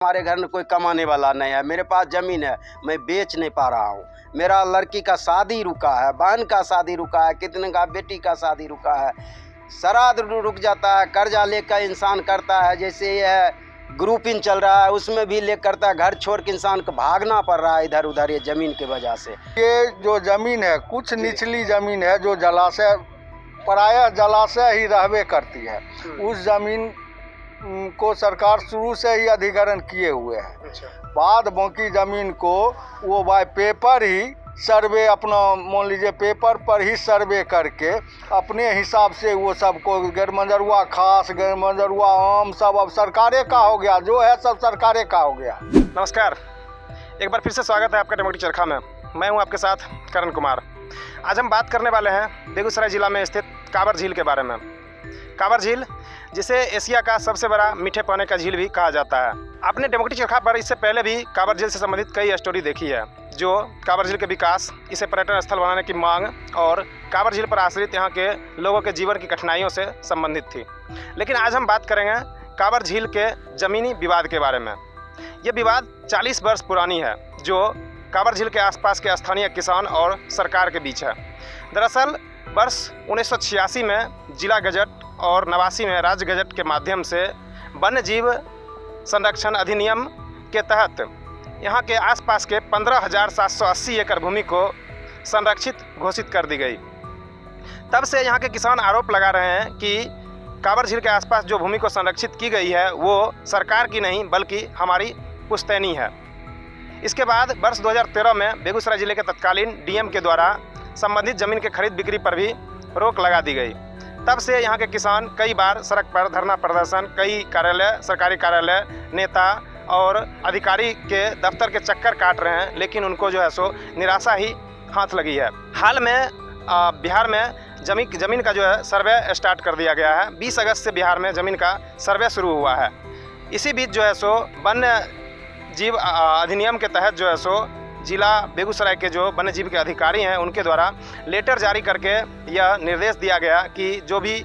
हमारे घर में कोई कमाने वाला नहीं है। मेरे पास ज़मीन है, मैं बेच नहीं पा रहा हूँ। मेरा लड़की का शादी रुका है, बहन का शादी रुका है, कितने का बेटी का शादी रुका है, श्राद्ध रुक जाता है। कर्जा लेकर इंसान करता है, जैसे ये ग्रुपिंग चल रहा है उसमें भी ले करता है। घर छोड़ के इंसान को भागना पड़ रहा है इधर उधर ये ज़मीन की वजह से। ये जो ज़मीन है कुछ निचली ज़मीन है जो जलाशय प्रायः जलाशय ही रहबे करती है। उस ज़मीन को सरकार शुरू से ही अधिग्रहण किए हुए है। बाद बाकी ज़मीन को वो बाय पेपर ही सर्वे अपना मान लीजिए पेपर पर ही सर्वे करके अपने हिसाब से वो सबको गैरमंजरुआ खास गैरमंजरुआ आम सब अब सरकारे का हो गया, जो है सब सरकारे का हो गया। नमस्कार, एक बार फिर से स्वागत है आपका डेमोक्रेटिक चरखा में। मैं हूं आपके साथ करण कुमार। आज हम बात करने वाले हैं बेगूसराय ज़िला में स्थित कांवर झील के बारे में। कांवर झील, जिसे एशिया का सबसे बड़ा मीठे पानी का झील भी कहा जाता है। आपने डेमोक्रेटिक चरखा पर इससे पहले भी कांवर झील से संबंधित कई स्टोरी देखी है, जो कांवर झील के विकास, इसे पर्यटन स्थल बनाने की मांग और कांवर झील पर आश्रित यहाँ के लोगों के जीवन की कठिनाइयों से संबंधित थी। लेकिन आज हम बात करेंगे कांवर झील के ज़मीनी विवाद के बारे में। ये विवाद 40 वर्ष पुरानी है, जो कांवर झील के आसपास के स्थानीय किसान और सरकार के बीच है। दरअसल वर्ष 1986 में जिला गजट और 89 में राज्य गजट के माध्यम से वन्य जीव संरक्षण अधिनियम के तहत यहाँ के आसपास के 15,780 एकड़ भूमि को संरक्षित घोषित कर दी गई। तब से यहाँ के किसान आरोप लगा रहे हैं कि कांवर झील के आसपास जो भूमि को संरक्षित की गई है वो सरकार की नहीं बल्कि हमारी पुश्तैनी है। इसके बाद वर्ष 2013 में बेगूसराय जिले के तत्कालीन डीएम के द्वारा संबंधित ज़मीन के खरीद बिक्री पर भी रोक लगा दी गई। तब से यहाँ के किसान कई बार सड़क पर धरना प्रदर्शन, कई कार्यालय, सरकारी कार्यालय, नेता और अधिकारी के दफ्तर के चक्कर काट रहे हैं, लेकिन उनको जो है सो निराशा ही हाथ लगी है। हाल में बिहार में ज़मीन का जो है सर्वे स्टार्ट कर दिया गया है। 20 अगस्त से बिहार में ज़मीन का सर्वे शुरू हुआ है। इसी बीच जो है सो वन्य जीव अधिनियम के तहत जो है सो जिला बेगूसराय के जो वन्य जीव के अधिकारी हैं उनके द्वारा लेटर जारी करके यह निर्देश दिया गया कि जो भी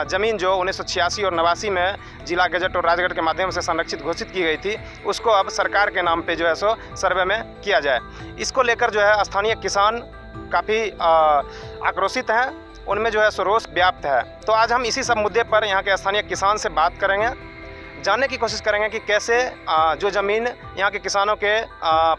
ज़मीन जो 1986 और 89 में जिला गजट और राजगढ़ के माध्यम से संरक्षित घोषित की गई थी उसको अब सरकार के नाम पे जो है सो सर्वे में किया जाए। इसको लेकर जो है स्थानीय किसान काफ़ी आक्रोशित हैं, उनमें जो है सो रोष व्याप्त है। तो आज हम इसी सब मुद्दे पर यहाँ के स्थानीय किसान से बात करेंगे, जानने की कोशिश करेंगे कि कैसे जो ज़मीन यहाँ के किसानों के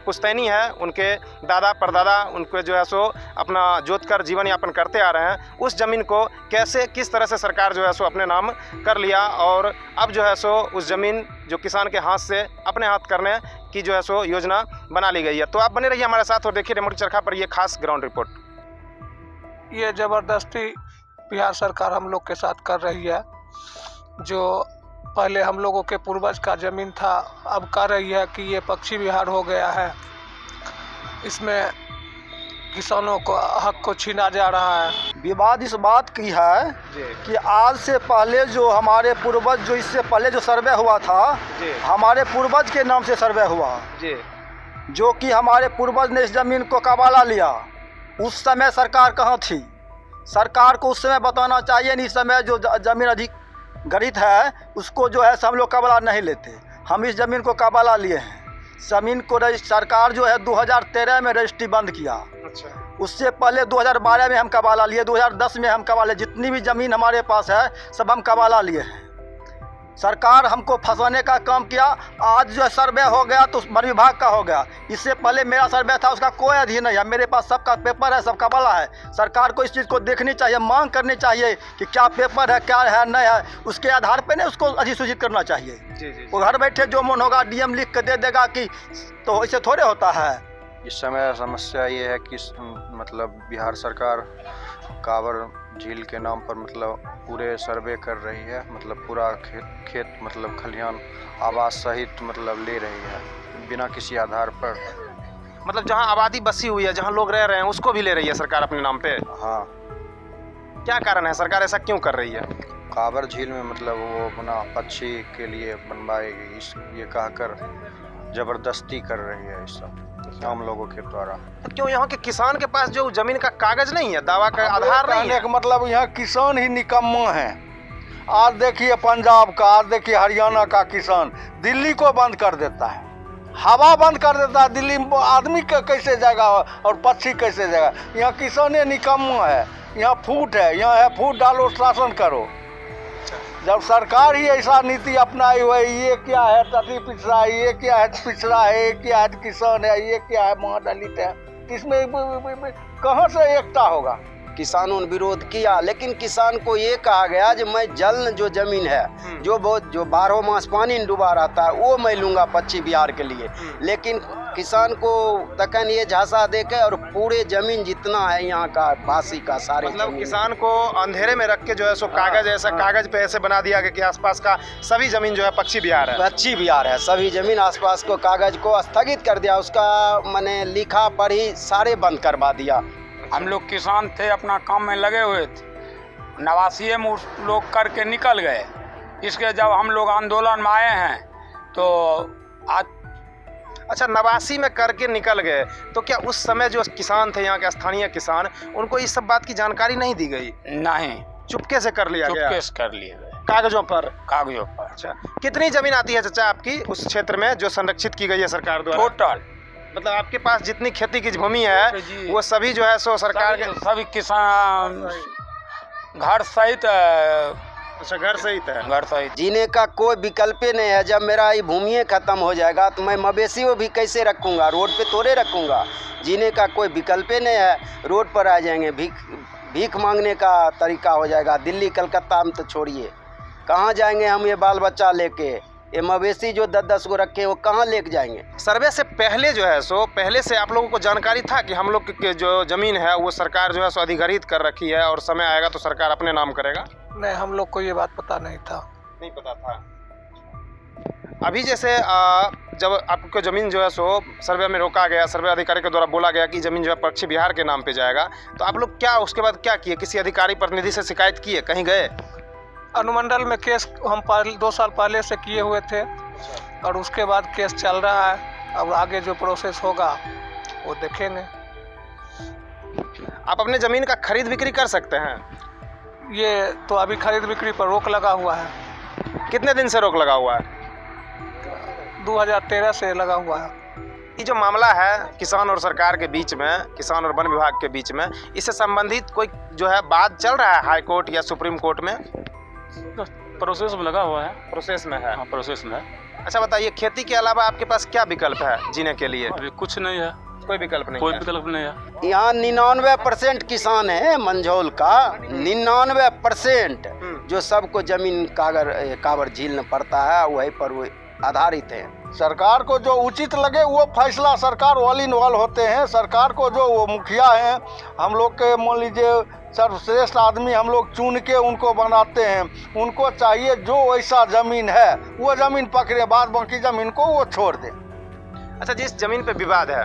पुश्तैनी है, उनके दादा परदादा उनको जो है सो अपना जोत कर जीवन यापन करते आ रहे हैं, उस ज़मीन को कैसे किस तरह से सरकार जो है सो अपने नाम कर लिया और अब जो है सो उस ज़मीन जो किसान के हाथ से अपने हाथ करने की जो है सो योजना बना ली गई है। तो आप बने रहिए हमारे साथ और देखिए डेमोक्रेटिक चरखा पर ये खास ग्राउंड रिपोर्ट। ये ज़बरदस्ती बिहार सरकार हम लोग के साथ कर रही है। जो पहले हम लोगों के पूर्वज का ज़मीन था अब कह रही है कि ये पक्षी विहार हो गया है, इसमें किसानों को हक को छीना जा रहा है। विवाद इस बात की है कि आज से पहले जो हमारे पूर्वज जो इससे पहले जो सर्वे हुआ था हमारे पूर्वज के नाम से सर्वे हुआ, जो कि हमारे पूर्वज ने इस ज़मीन को कबाला लिया। उस समय सरकार कहाँ थी? सरकार को उस समय बताना चाहिए। इस समय जो ज़मीन अधिक गरीब है उसको जो है हम लोग कबाला नहीं लेते। हम इस ज़मीन को कबाला लिए हैं। ज़मीन को सरकार जो है 2013 में रजिस्ट्री बंद किया। उससे पहले 2012 में हम कबाला लिए, 2010 में हम कबाला, जितनी भी ज़मीन हमारे पास है सब हम कबाला लिए हैं। सरकार हमको फंसाने का काम किया। आज जो सर्वे हो गया तो वन विभाग का हो गया। इससे पहले मेरा सर्वे था उसका कोई अधीन नहीं है, मेरे पास सबका पेपर है, सब कबाला है। सरकार को इस चीज़ को देखनी चाहिए, मांग करनी चाहिए कि क्या पेपर है क्या है नहीं है, उसके आधार पर नहीं उसको अधिसूचित करना चाहिए। वो घर बैठे जो मन होगा डीएम लिख के दे देगा कि, तो ऐसे थोड़े होता है। इस समय समस्या ये है कि मतलब बिहार सरकार कांवर झील के नाम पर मतलब पूरे सर्वे कर रही है, मतलब पूरा खेत मतलब खलिहान आवास सहित मतलब ले रही है बिना किसी आधार पर। मतलब जहाँ आबादी बसी हुई है, जहाँ लोग रह रहे हैं, उसको भी ले रही है सरकार अपने नाम पे। हाँ, क्या कारण है, सरकार ऐसा क्यों कर रही है? कांवर झील में मतलब वो अपना पक्षी के लिए बनवाएगी इस ये कहकर ज़बरदस्ती कर रही है इस सब आम लोगों के द्वारा। तो क्यों यहाँ के किसान के पास जो जमीन का कागज नहीं है, दावा का आधार नहीं है? मतलब यहाँ किसान ही निकम्मा है। आज देखिए पंजाब का, आज देखिए हरियाणा का किसान दिल्ली को बंद कर देता है, हवा बंद कर देता है। दिल्ली में आदमी कैसे जाएगा और पक्षी कैसे जाएगा? यहाँ किसाने निकम्मा है, यहाँ फूट है, यहाँ है फूट डालो शासन करो। जब सरकार ही ऐसा नीति अपनाई हुई है, ये क्या है तटी पिछड़ा है, ये क्या है पिछड़ा है, ये क्या है किसान है, ये क्या है महादलित है, इसमें कहाँ से एकता होगा? किसानों ने विरोध किया, लेकिन किसान को ये कहा गया कि मैं जल जो जमीन है जो 12 मास पानी में डूबा रहता है वो मैं लूंगा पश्चिम बिहार के लिए। लेकिन किसान को तकन ये झांसा देके और पूरे जमीन जितना है यहाँ का वासी का सारे मतलब किसान को अंधेरे में रख के जो है सो कागज ऐसा कागज पे ऐसे बना दिया गया कि आसपास का सभी जमीन जो है पश्चिम बिहार है। पश्चिम बिहार है, सभी जमीन आसपास को कागज को स्थगित कर दिया, उसका मैंने लिखा पढ़ी सारे बंद करवा दिया। हम लोग किसान थे, अपना काम में लगे हुए थे, नवासी में उस लोग करके निकल गए। इसके जब हम लोग आंदोलन में आए हैं तो आज अच्छा, 89 में करके निकल गए, तो क्या उस समय जो किसान थे यहाँ के स्थानीय किसान, उनको इस सब बात की जानकारी नहीं दी गई? नहीं, चुपके से कर लिया गया, चुपके से कर लिए गए कागजों पर। कागजों पर। अच्छा, कितनी जमीन आती है चाचा आपकी उस क्षेत्र में जो संरक्षित की गई है सरकार द्वारा? टोटल मतलब आपके पास जितनी खेती की भूमि है वो सभी जो है सो सरकार के सभी किसान घर सहित अच्छा, घर सहित है। घर सहित जीने का कोई विकल्प नहीं है। जब मेरा ये भूमि खत्म हो जाएगा तो मैं मवेशी को भी कैसे रखूँगा? रोड पे तोड़े रखूँगा? जीने का कोई विकल्प नहीं है। रोड पर आ जाएंगे, भीख मांगने का तरीका हो जाएगा। दिल्ली कलकत्ता में तो छोड़िए, कहाँ जाएंगे हम ये बाल बच्चा लेके? ये मवेशी जो 10-10 को रखे वो कहाँ लेके जाएंगे? सर्वे से पहले जो है सो पहले से आप लोगों को जानकारी था कि हम लोग की जो ज़मीन है वो सरकार जो है सो अधिग्रहित कर रखी है और समय आएगा तो सरकार अपने नाम करेगा? नहीं, हम लोग को ये बात पता नहीं था। नहीं पता था। अभी जैसे जब आपको ज़मीन जो है सो सर्वे में रोका गया, सर्वे अधिकारी के द्वारा बोला गया कि ज़मीन जो है पश्चिम बिहार के नाम पे जाएगा, तो आप लोग क्या उसके बाद क्या किए? किसी अधिकारी प्रतिनिधि से शिकायत किए? कहीं गए? अनुमंडल में केस हम 2 साल पहले से किए हुए थे और उसके बाद केस चल रहा है। अब आगे जो प्रोसेस होगा वो देखेंगे। आप अपने ज़मीन का खरीद बिक्री कर सकते हैं? ये तो अभी खरीद बिक्री पर रोक लगा हुआ है। कितने दिन से रोक लगा हुआ है? 2013 से लगा हुआ है। ये जो मामला है किसान और सरकार के बीच में, किसान और वन विभाग के बीच में, इससे संबंधित कोई जो है बात चल रहा है हाई कोर्ट या सुप्रीम कोर्ट में? प्रोसेस में लगा हुआ है। प्रोसेस में है? हाँ, प्रोसेस में है। अच्छा बताइए, खेती के अलावा आपके पास क्या विकल्प है जीने के लिए? अभी कुछ नहीं है, कोई विकल्प नहीं कोई है। विकल्प नहीं है। यहाँ 99% किसान है मंझौल का, 99% जो सबको जमीन काबर झील में पड़ता है वही पर वो आधारित है। सरकार को जो उचित लगे वो फैसला, सरकार ऑल इन ऑल होते हैं। सरकार को जो वो मुखिया हैं, हम लोग के मान लीजिए सर्वश्रेष्ठ आदमी हम लोग चुन के उनको बनाते हैं। उनको चाहिए जो वैसा ज़मीन है वो ज़मीन पकड़े, बाद बाकी ज़मीन को वो छोड़ दे। अच्छा, जिस जमीन पे विवाद है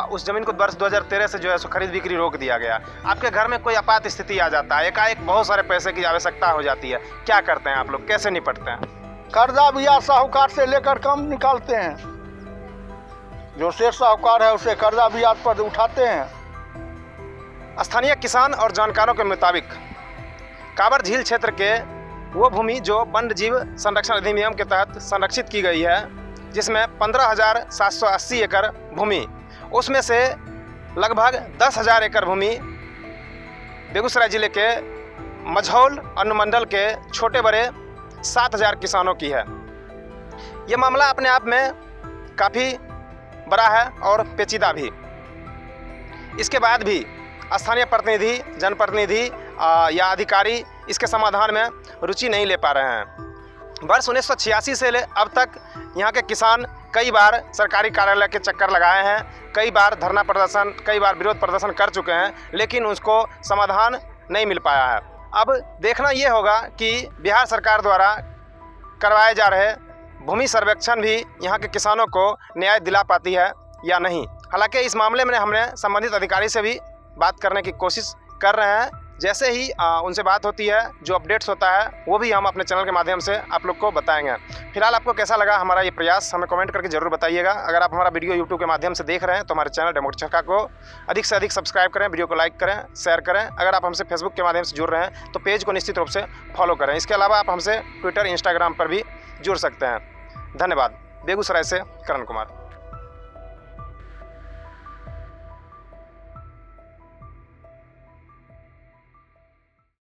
उस जमीन को वर्ष 2013 से जो है सो खरीद बिक्री रोक दिया गया। आपके घर में कोई आपात स्थिति आ जाता है, एकाएक बहुत सारे पैसे की आवश्यकता हो जाती है, क्या करते हैं आप लोग? कैसे निपटते हैं? कर्जा ब्याज साहूकार से लेकर काम निकालते हैं। जो शेष साहूकार है उसे कर्जा ब्याज पर उठाते हैं। स्थानीय किसान और जानकारों के मुताबिक काबर झील क्षेत्र के वो भूमि जो वन्य जीव संरक्षण अधिनियम के तहत संरक्षित की गई है, जिसमें 15,780 एकड़ भूमि, उसमें से लगभग 10,000 एकड़ भूमि बेगूसराय जिले के मझौल अनुमंडल के छोटे बड़े 7,000 किसानों की है। ये मामला अपने आप में काफ़ी बड़ा है और पेचीदा भी। इसके बाद भी स्थानीय प्रतिनिधि, जनप्रतिनिधि या अधिकारी इसके समाधान में रुचि नहीं ले पा रहे हैं। वर्ष 1986 से अब तक यहाँ के किसान कई बार सरकारी कार्यालय के चक्कर लगाए हैं, कई बार धरना प्रदर्शन, कई बार विरोध प्रदर्शन कर चुके हैं, लेकिन उसको समाधान नहीं मिल पाया है। अब देखना ये होगा कि बिहार सरकार द्वारा करवाए जा रहे भूमि सर्वेक्षण भी यहाँ के किसानों को न्याय दिला पाती है या नहीं। हालांकि इस मामले में हमने संबंधित अधिकारी से भी बात करने की कोशिश कर रहे हैं, जैसे ही उनसे बात होती है, जो अपडेट्स होता है वो भी हम अपने चैनल के माध्यम से आप लोग को बताएंगे। फिलहाल आपको कैसा लगा हमारा ये प्रयास, हमें कमेंट करके ज़रूर बताइएगा। अगर आप हमारा वीडियो यूट्यूब के माध्यम से देख रहे हैं तो हमारे चैनल डेमोक्रेसी चरखा को अधिक से अधिक सब्सक्राइब करें, वीडियो को लाइक करें, शेयर करें। अगर आप हमसे फेसबुक के माध्यम से जुड़ रहे हैं तो पेज को निश्चित रूप से फॉलो करें। इसके अलावा आप हमसे ट्विटर, इंस्टाग्राम पर भी जुड़ सकते हैं। धन्यवाद। बेगूसराय से करण कुमार।